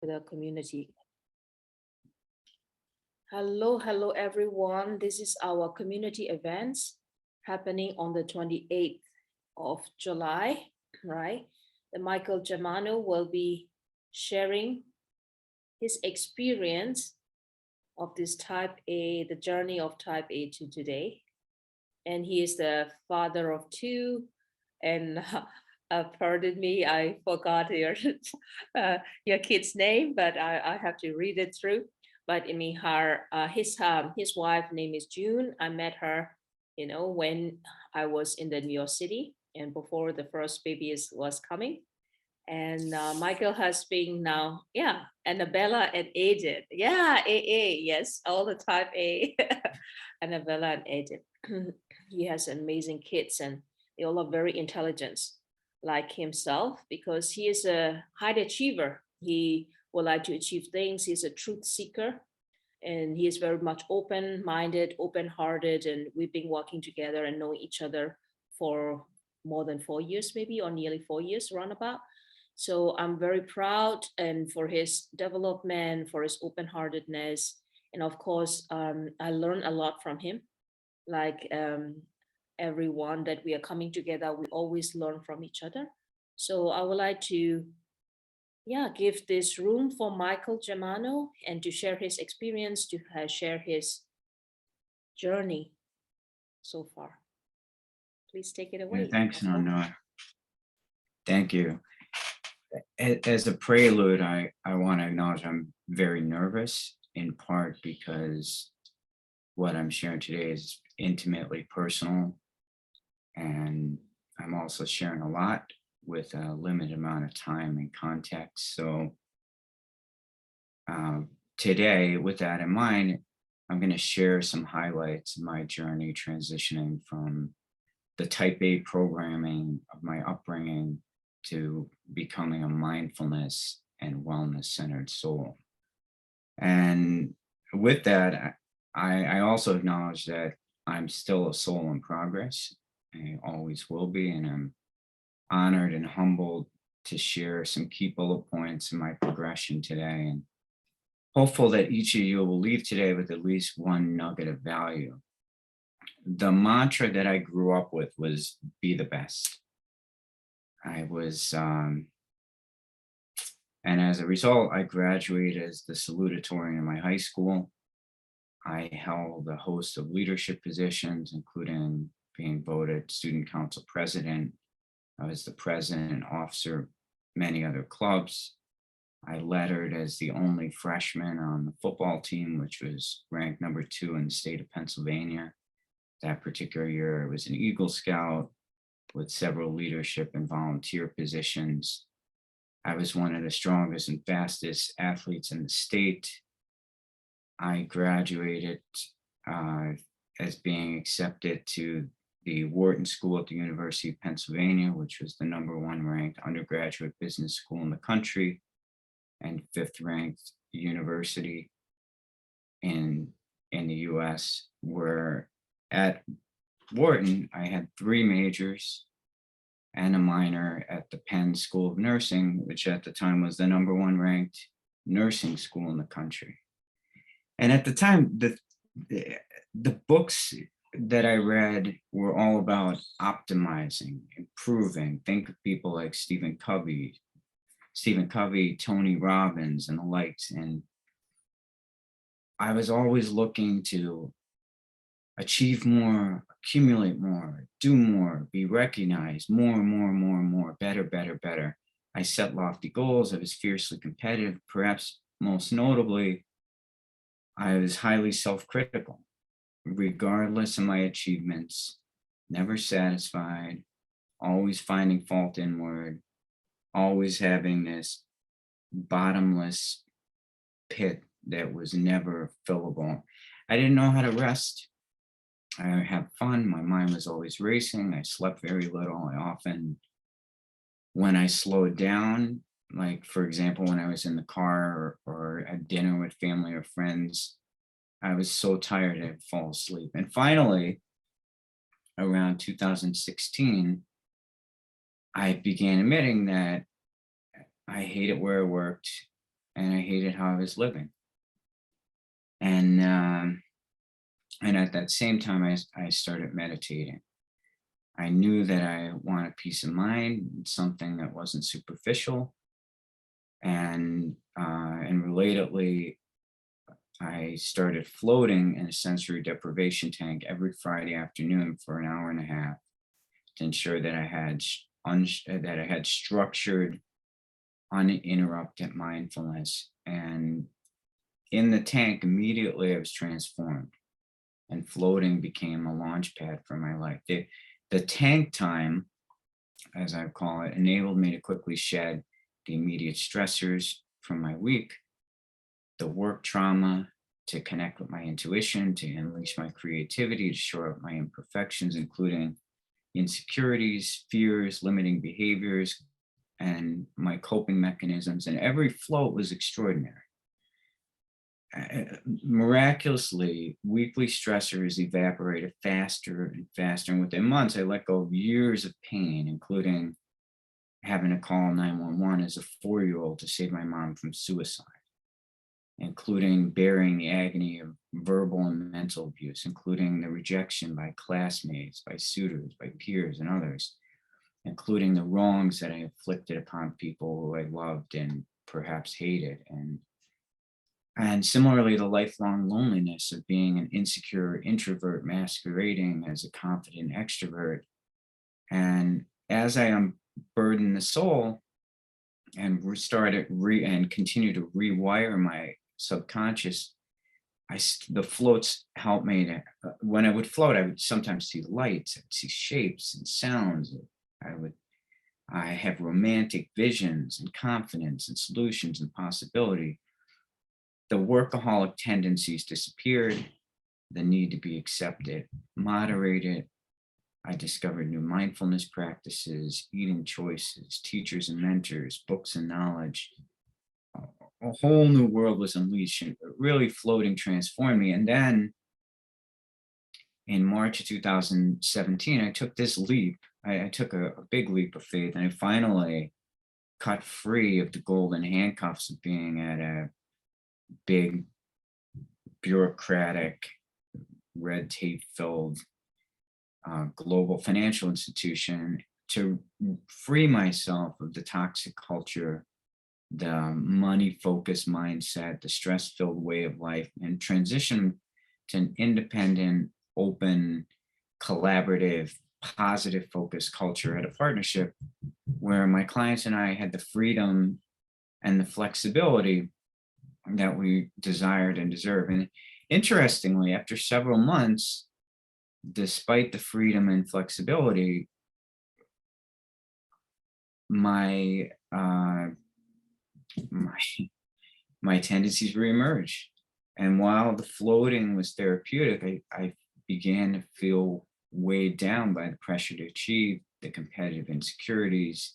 with our community. Hello, everyone. This is our community events happening on the 28th of July, right? The Michael Germano will be sharing his experience of this type A, the journey of type A to today. And he is the father of two. And pardon me, I forgot your kid's name, but I have to read it through. But I mean, his wife name is June. I met her, when I was in the New York City and before the first baby was coming. And Michael has been now, yeah, Annabella and Edith. Yeah, AA, yes, all the type A. Annabella and Edith. He has amazing kids and they all are very intelligent, like himself, because he is a high achiever. He would like to achieve things. He's a truth seeker and he is very much open-minded, open-hearted, and we've been working together and knowing each other for more than 4 years, maybe, or nearly 4 years, roundabout. So I'm very proud and for his development, for his open-heartedness, and of course, I learned a lot from him. Like everyone that we are coming together, we always learn from each other. So I would like to, yeah, give this room for Michael Germano and to share his experience, to share his journey so far. Please take it Yeah, away. thanks, Nanda. Thank you. As a prelude, I want to acknowledge I'm very nervous, in part because what I'm sharing today is intimately personal, and I'm also sharing a lot with a limited amount of time and context. So today, with that in mind, I'm going to share some highlights of my journey transitioning from the type A programming of my upbringing to becoming a mindfulness and wellness centered soul. And with that, I also acknowledge that I'm still a soul in progress. I always will be, and I'm honored and humbled to share some key bullet points in my progression today, and hopeful that each of you will leave today with at least one nugget of value. The mantra that I grew up with was be the best. I was, and as a result, I graduated as the salutatorian in my high school. I held a host of leadership positions, including being voted student council president. I was the president and officer of many other clubs. I lettered as the only freshman on the football team, which was ranked number 2 in the state of Pennsylvania. That particular year, I was an Eagle Scout with several leadership and volunteer positions. I was one of the strongest and fastest athletes in the state. I graduated as being accepted to the Wharton School at the University of Pennsylvania, which was the #1 ranked undergraduate business school in the country and 5th ranked university in the US, where at Wharton, I had 3 majors and a minor at the Penn School of Nursing, which at the time was the #1 ranked nursing school in the country. And at the time, the books that I read were all about optimizing, improving. Think of people like Stephen Covey, Tony Robbins, and the likes. And I was always looking to achieve more, accumulate more, do more, be recognized, more and more and more and more, better, better, better. I set lofty goals. I was fiercely competitive. Perhaps most notably, I was highly self-critical, regardless of my achievements, never satisfied, always finding fault inward, always having this bottomless pit that was never fillable. I didn't know how to rest. I had fun. My mind was always racing. I slept very little. I often, when I slowed down, like for example, when I was in the car or at dinner with family or friends, I was so tired I'd fall asleep. And finally, around 2016, I began admitting that I hated where I worked. and I hated how I was living. And at that same time, I started meditating. I knew that I wanted peace of mind, something that wasn't superficial. And relatedly, I started floating in a sensory deprivation tank every Friday afternoon for an hour and a half to ensure that that I had structured, uninterrupted mindfulness. And in the tank, immediately I was transformed, and floating became a launch pad for my life. The tank time, as I call it, enabled me to quickly shed the immediate stressors from my week, the work trauma, to connect with my intuition, to unleash my creativity, to shore up my imperfections, including insecurities, fears, limiting behaviors, and my coping mechanisms. And every float was extraordinary. Miraculously, weekly stressors evaporated faster and faster. And within months, I let go of years of pain, including having to call 911 as a 4-year-old to save my mom from suicide, including bearing the agony of verbal and mental abuse, including the rejection by classmates, by suitors, by peers, and others, including the wrongs that I inflicted upon people who I loved and perhaps hated. And similarly, the lifelong loneliness of being an insecure introvert masquerading as a confident extrovert. And as I unburdened the soul and and continue to rewire my subconscious, the floats helped me to, when I would float, I would sometimes see lights, I'd see shapes and sounds. I have romantic visions and confidence and solutions and possibility. The workaholic tendencies disappeared, the need to be accepted moderated. I discovered new mindfulness practices, eating choices, teachers and mentors, books and knowledge. A whole new world was unleashed, and really floating transformed me. And then in March of 2017, I took this leap. I took a big leap of faith, and I finally cut free of the golden handcuffs of being at a big bureaucratic, red tape filled global financial institution, to free myself of the toxic culture, the money focused mindset, the stress filled way of life, and transition to an independent, open, collaborative, positive focused culture at a partnership where my clients and I had the freedom and the flexibility that we desired and deserve. And interestingly, after several months, despite the freedom and flexibility, my my my tendencies reemerged. And while the floating was therapeutic, I began to feel weighed down by the pressure to achieve, the competitive insecurities,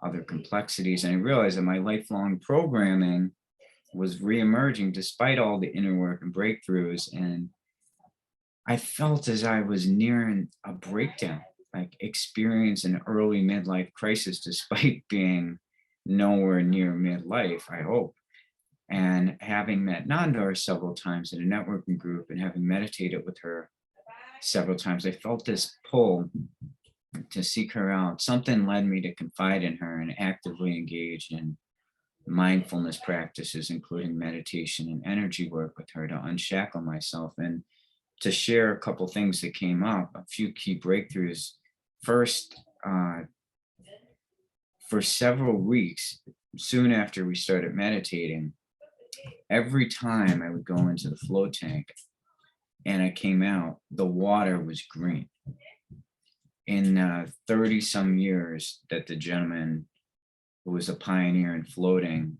other complexities. And I realized that my lifelong programming was reemerging despite all the inner work and breakthroughs. And I felt as I was nearing a breakdown, like experience an early midlife crisis, despite being nowhere near midlife, I hope. And having met Nandar several times in a networking group and having meditated with her several times, I felt this pull to seek her out. Something led me to confide in her and actively engage in mindfulness practices, including meditation and energy work with her, to unshackle myself and to share a couple things that came up, a few key breakthroughs. First, for several weeks, soon after we started meditating, every time I would go into the float tank and I came out, the water was green. In 30 some years that the gentleman who was a pioneer in floating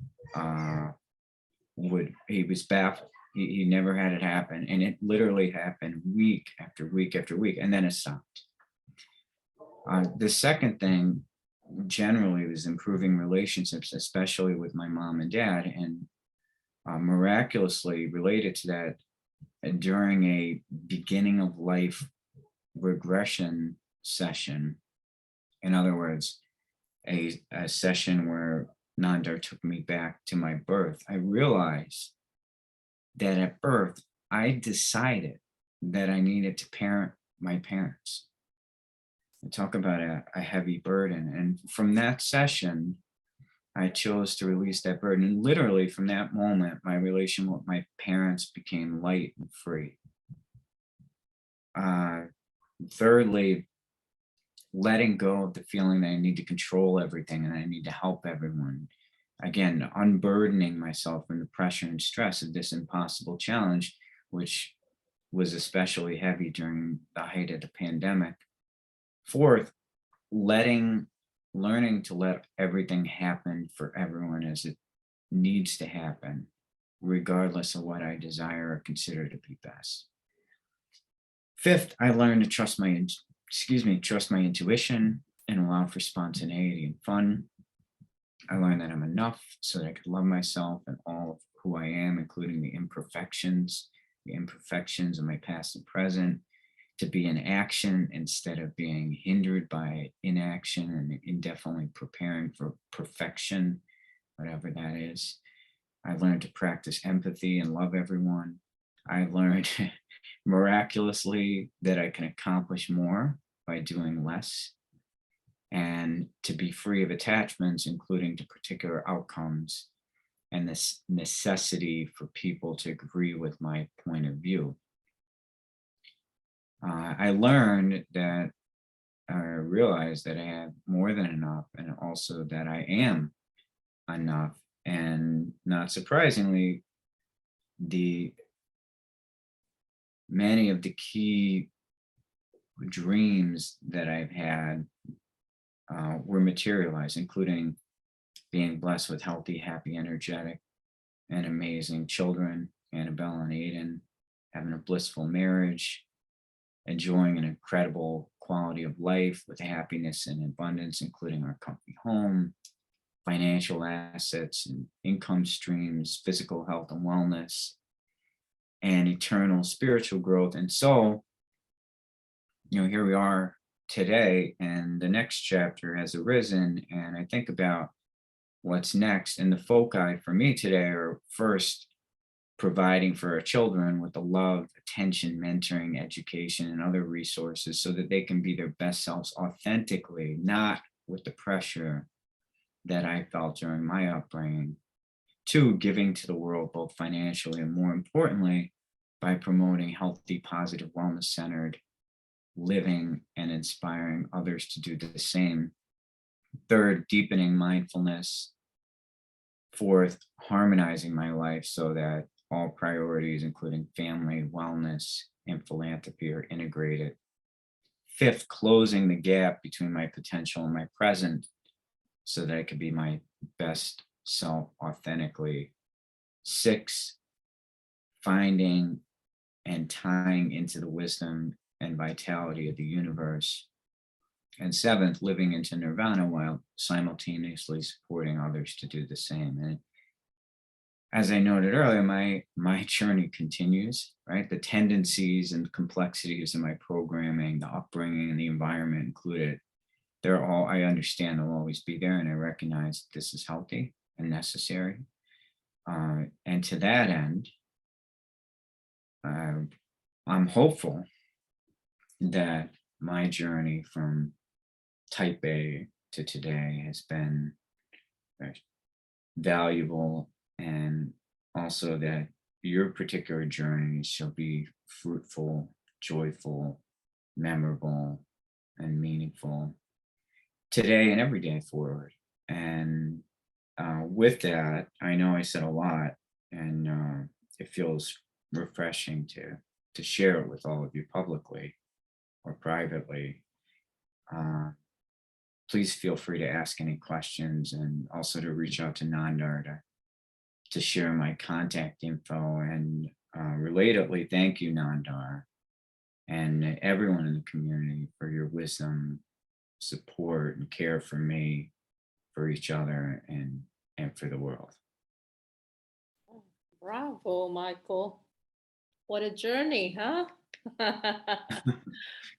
he was baffled. He never had it happen. And it literally happened week after week after week, and then it stopped. The second thing generally was improving relationships, especially with my mom and dad. And miraculously related to that, during a beginning of life regression session, in other words, a session where Nandar took me back to my birth, I realized that at birth, I decided that I needed to parent my parents. And talk about a heavy burden. And from that session, I chose to release that burden. And literally from that moment, my relation with my parents became light and free. Uh, Thirdly, letting go of the feeling that I need to control everything and I need to help everyone. Again, unburdening myself from the pressure and stress of this impossible challenge, which was especially heavy during the height of the pandemic. Fourth, letting learning to let everything happen for everyone as it needs to happen, regardless of what I desire or consider to be best. Fifth, I learned to trust my intuition and allow for spontaneity and fun. I learned that I'm enough so that I could love myself and all of who I am, including the imperfections of my past and present, to be in action instead of being hindered by inaction and indefinitely preparing for perfection, whatever that is. I learned to practice empathy and love everyone. I learned miraculously that I can accomplish more by doing less and to be free of attachments, including to particular outcomes and this necessity for people to agree with my point of view. I learned that I realized that I have more than enough and also that I am enough. And not surprisingly, the many of the key dreams that I've had were materialized, including being blessed with healthy, happy, energetic, and amazing children, Annabelle and Aiden, having a blissful marriage, enjoying an incredible quality of life with happiness and abundance, including our company home, financial assets and income streams, physical health and wellness, and eternal spiritual growth. And so, here we are today, and the next chapter has arisen. And I think about what's next. And the foci for me today are first, providing for our children with the love, attention, mentoring, education, and other resources so that they can be their best selves authentically, not with the pressure that I felt during my upbringing. Two, giving to the world both financially and more importantly, by promoting healthy, positive, wellness centered living and inspiring others to do the same. Third, deepening mindfulness. Fourth, harmonizing my life so that all priorities, including family, wellness, and philanthropy, are integrated. Fifth, closing the gap between my potential and my present so that I could be my best self authentically. Six, finding and tying into the wisdom and vitality of the universe. And seventh, living into nirvana while simultaneously supporting others to do the same. And as I noted earlier, my journey continues, right? The tendencies and complexities of my programming, the upbringing and the environment included, they're all, I understand they'll always be there. And I recognize this is healthy and necessary. And to that end, I'm hopeful that my journey from type A to today has been valuable, and also that your particular journey shall be fruitful, joyful, memorable, and meaningful today and every day forward. And with that, I know I said a lot, and it feels refreshing to share it with all of you publicly or privately. Uh, Please feel free to ask any questions and also to reach out to Nandar to share my contact info. And relatedly, thank you, Nandar, and everyone in the community for your wisdom, support, and care for me, for each other, and for the world. Bravo, Michael. What a journey, huh?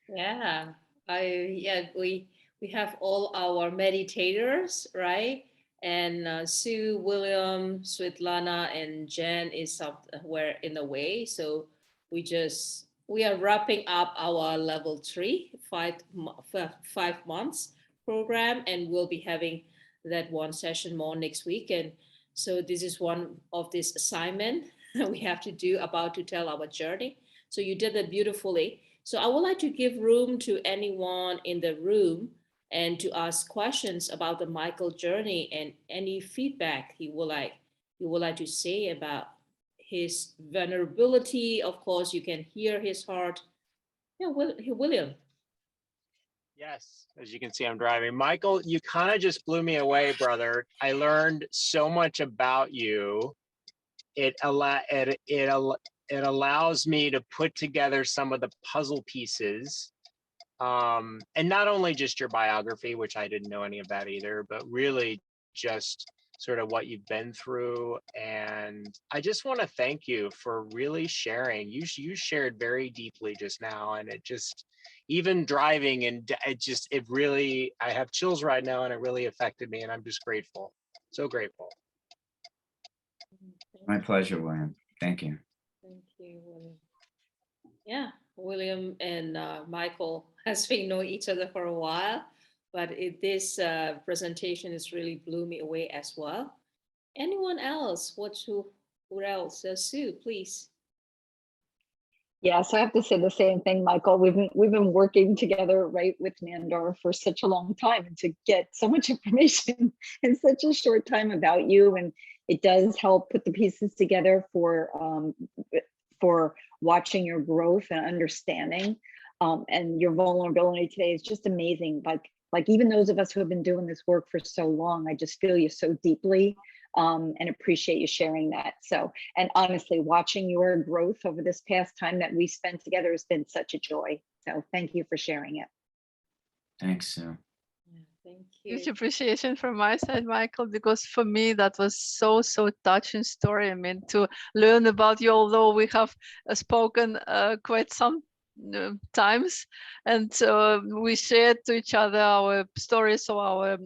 Yeah. I yeah, we have all our meditators, right? And Sue, William, Svetlana, and Jen is somewhere in the way. So we are wrapping up our level 3 5 months program, and we'll be having that one session more next week. And so this is one of this assignment we have to do, about to tell our journey. So you did that beautifully. So I would like to give room to anyone in the room and to ask questions about the Michael journey and any feedback he would like to say about his vulnerability. Of course, you can hear his heart. Yeah, William. Yes, as you can see, I'm driving. Michael, you kind of just blew me away, brother. I learned so much about you. It allows me to put together some of the puzzle pieces, and not only just your biography, which I didn't know any of that either, but really just sort of what you've been through. And I just want to thank you for really sharing. You shared very deeply just now, and it just, even driving, and it really, I have chills right now, and it really affected me, and I'm just grateful. So grateful. My pleasure, William. Thank you. Thank you, William. Yeah, William and Michael has been knowing each other for a while, but this presentation has really blew me away as well. Anyone else? Who else? Sue, please. Yes, I have to say the same thing, Michael. We've been working together, right, with Nandor for such a long time, and to get so much information in such a short time about you, and it does help put the pieces together for watching your growth and understanding. And your vulnerability today is just amazing. Like even those of us who have been doing this work for so long, I just feel you so deeply. And appreciate you sharing that. So, and honestly, watching your growth over this past time that we spent together has been such a joy. So thank you for sharing it. Thanks, Sue. Thank you. Huge appreciation from my side, Michael, because for me that was so touching story. I mean, to learn about you, although we have spoken quite some times, and we shared to each other our stories, or our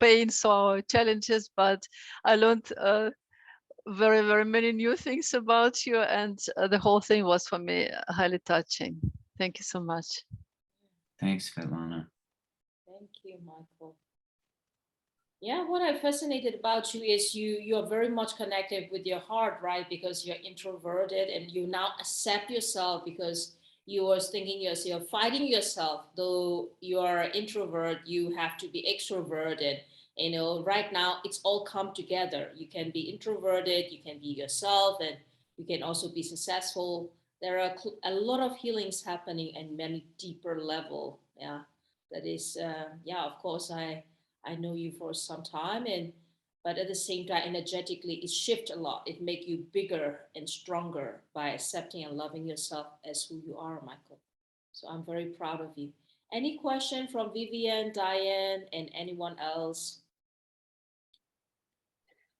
pains or challenges, but I learned very many new things about you, and the whole thing was for me highly touching. Thank you so much. Thanks, Svetlana. Thank you, Michael. Yeah, what I'm fascinated about you is you're very much connected with your heart, right? Because you're introverted and you now accept yourself, because you was thinking you're fighting yourself. Though you are an introvert, you have to be extroverted. Right now it's all come together. You can be introverted, you can be yourself, and you can also be successful. There are a lot of healings happening at many deeper level. Yeah, that is, yeah, of course, I know you for some time, but at the same time, energetically, it shifts a lot. It makes you bigger and stronger by accepting and loving yourself as who you are, Michael. So I'm very proud of you. Any question from Vivian, Diane, and anyone else?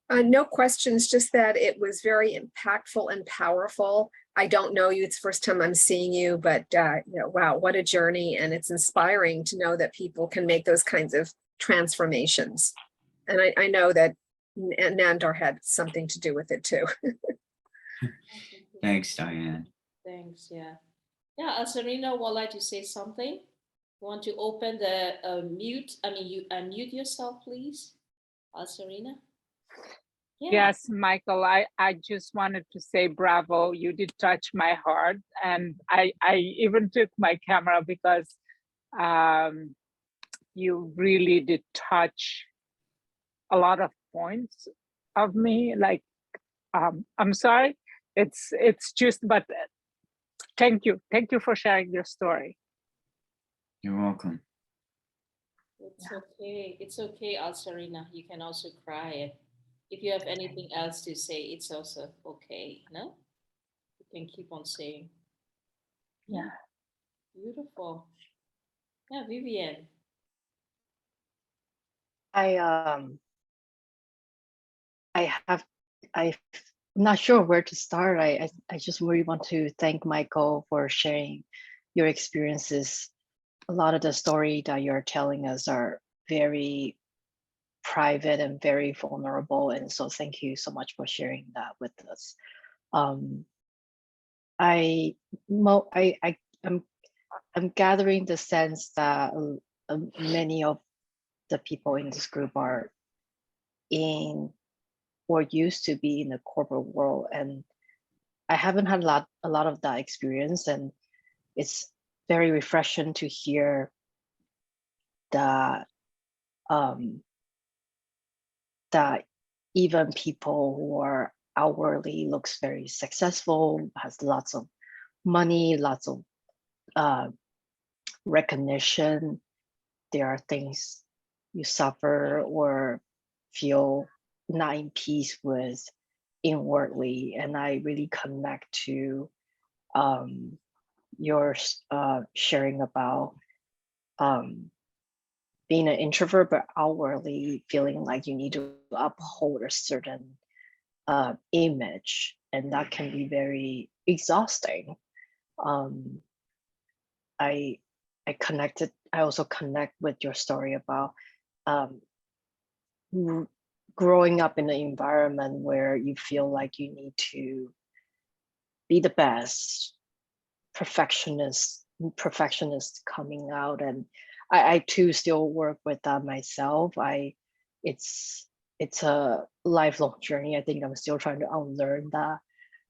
No questions, just that it was very impactful and powerful. I don't know you, it's the first time I'm seeing you, but wow, what a journey. And it's inspiring to know that people can make those kinds of transformations. And I know that Nandor had something to do with it too. Thanks, Diane. Thanks, yeah. Yeah, Serena would like to say something. You want to open the mute? You unmute yourself, please, Serena. Yeah. Yes, Michael, I just wanted to say bravo. You did touch my heart. And I even took my camera because you really did touch a lot of points of me. Like, I'm sorry, it's just, but thank you. Thank you for sharing your story. You're welcome. It's okay. It's okay, Serena. You can also cry. If you have anything else to say, it's also okay. No, you can keep on saying. Yeah. Beautiful. Yeah, Vivian. I'm not sure where to start. I just really want to thank Michael for sharing your experiences. A lot of the story that you're telling us are very private and very vulnerable. And so thank you so much for sharing that with us. I, I'm gathering the sense that many of the people in this group are in or used to be in the corporate world, and I haven't had a lot of that experience, and it's very refreshing to hear that that even people who are outwardly looks very successful, has lots of money, lots of recognition, there are things you suffer or feel not in peace with inwardly. And I really connect to your sharing about being an introvert, but outwardly feeling like you need to uphold a certain image, and that can be very exhausting. I also connect with your story about growing up in an environment where you feel like you need to be the best, perfectionist coming out. And I too still work with that myself. It's a lifelong journey. I think I'm still trying to unlearn that,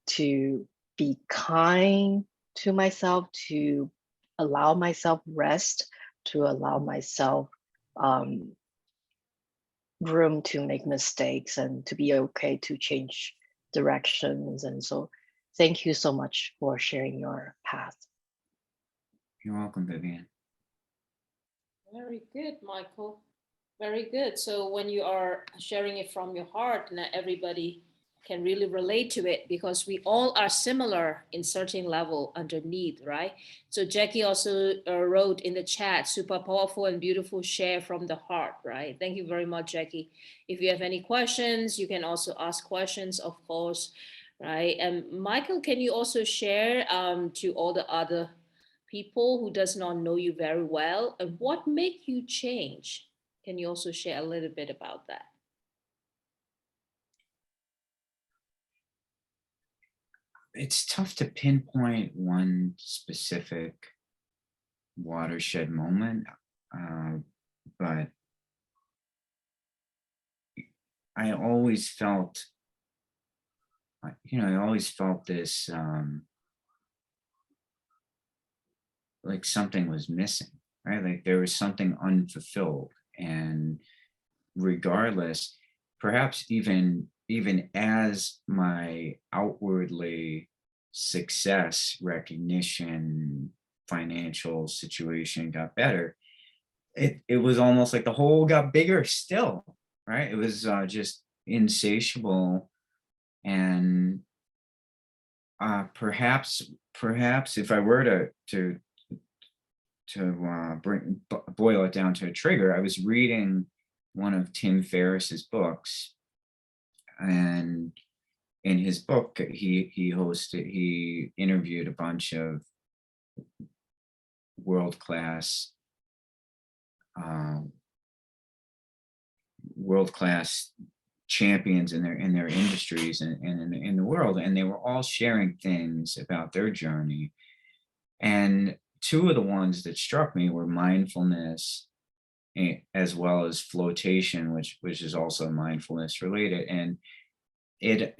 to be kind to myself, to allow myself rest, to allow myself room to make mistakes, and to be okay to change directions. And so thank you so much for sharing your path. You're welcome, Vivian. Very good, Michael. Very good. So when you are sharing it from your heart, not everybody can really relate to it, because we all are similar in certain level underneath, right? So Jackie also wrote in the chat, super powerful and beautiful share from the heart, right? Thank you very much, Jackie. If you have any questions, you can also ask questions, of course, right? And Michael, can you also share to all the other people who does not know you very well, and what make you change? Can you also share a little bit about that? It's tough to pinpoint one specific watershed moment, but I always felt, I always felt this, like something was missing, right? Like there was something unfulfilled. And regardless, perhaps even as my outwardly success, recognition, financial situation got better, it was almost like the hole got bigger still, right? It was just insatiable. And perhaps if I were to boil it down to a trigger, I was reading one of Tim Ferriss's books, and in his book, he interviewed a bunch of world-class champions in their industries and in the world, and they were all sharing things about their journey. And two of the ones that struck me were mindfulness, as well as flotation, which is also mindfulness related. And it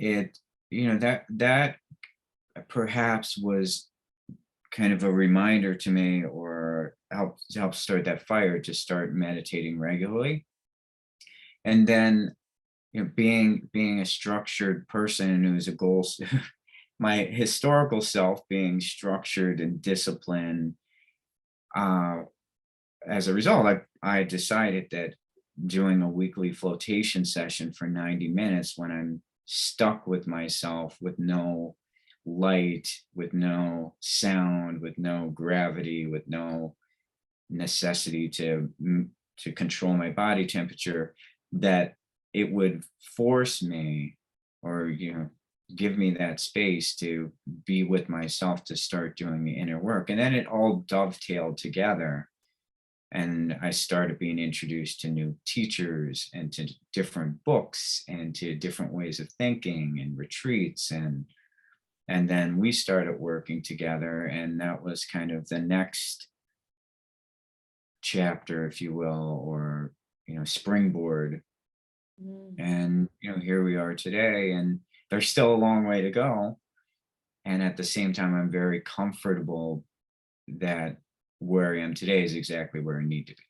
that perhaps was kind of a reminder to me, or help start that fire to start meditating regularly. And then, being a structured person who's a goal, my historical self being structured and disciplined, as a result, I decided that doing a weekly flotation session for 90 minutes when I'm stuck with myself, with no light, with no sound, with no gravity, with no necessity to control my body temperature, that it would force me, or give me that space to be with myself, to start doing the inner work. And then it all dovetailed together. And I started being introduced to new teachers and to different books and to different ways of thinking and retreats. And then we started working together, and that was kind of the next chapter, if you will, or, springboard. Mm. And, here we are today, and there's still a long way to go. And at the same time, I'm very comfortable that where I am today is exactly where I need to be.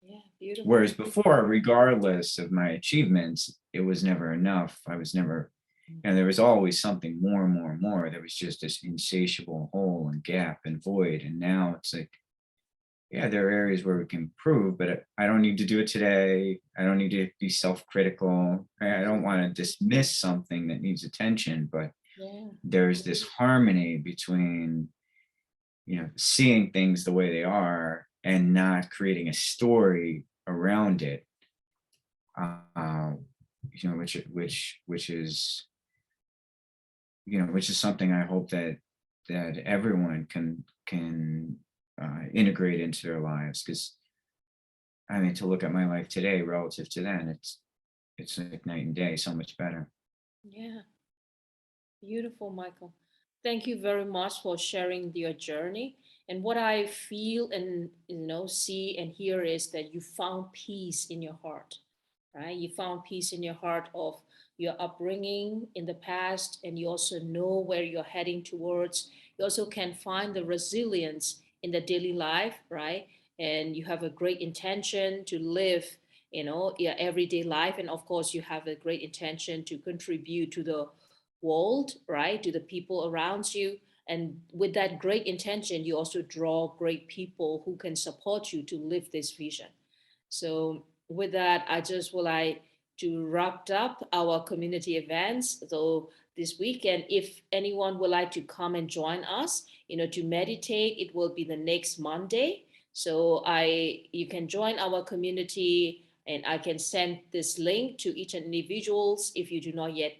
Yeah, beautiful. Whereas before, regardless of my achievements, it was never enough. I was never, there was always something more and more and more. There was just this insatiable hole and gap and void. And now it's like, yeah, there are areas where we can improve, but I don't need to do it today. I don't need to be self-critical. I don't want to dismiss something that needs attention, but Yeah. there's this harmony between, seeing things the way they are and not creating a story around it. Which is, which is something I hope that everyone can integrate into their lives. Because I mean, to look at my life today relative to then, it's like night and day, so much better. Yeah. Beautiful, Michael. Thank you very much for sharing your journey. And what I feel and see and hear is that you found peace in your heart, right? You found peace in your heart of your upbringing in the past, and you also know where you're heading towards. You also can find the resilience in the daily life, right? And you have a great intention to live, your everyday life. And of course, you have a great intention to contribute to the world, right? To the people around you. And with that great intention, you also draw great people who can support you to live this vision. So with that, I just would like to wrap up our community events. So this weekend, if anyone would like to come and join us, to meditate, it will be the next Monday. So you can join our community, and I can send this link to each individuals if you do not yet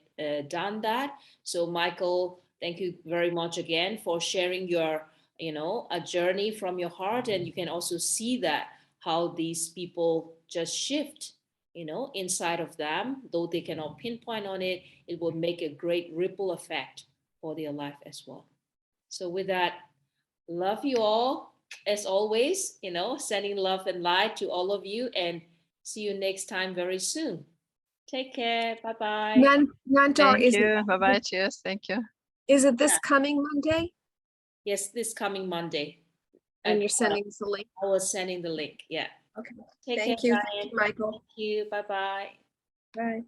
done that. So Michael, thank you very much again for sharing your, a journey from your heart. And you can also see that how these people just shift, inside of them, though they cannot pinpoint on it, it will make a great ripple effect for their life as well. So with that, love you all as always, sending love and light to all of you, and see you next time very soon. Take care. Bye-bye. Nantar, Thank you. Bye-bye. Cheers. Thank you. is it this coming Monday? Yes, this coming Monday. And you're sending us a link? I was sending the link. Yeah. Okay. Take Thank care, you. Diane. Thank you, Michael. Thank you. Bye-bye. Bye.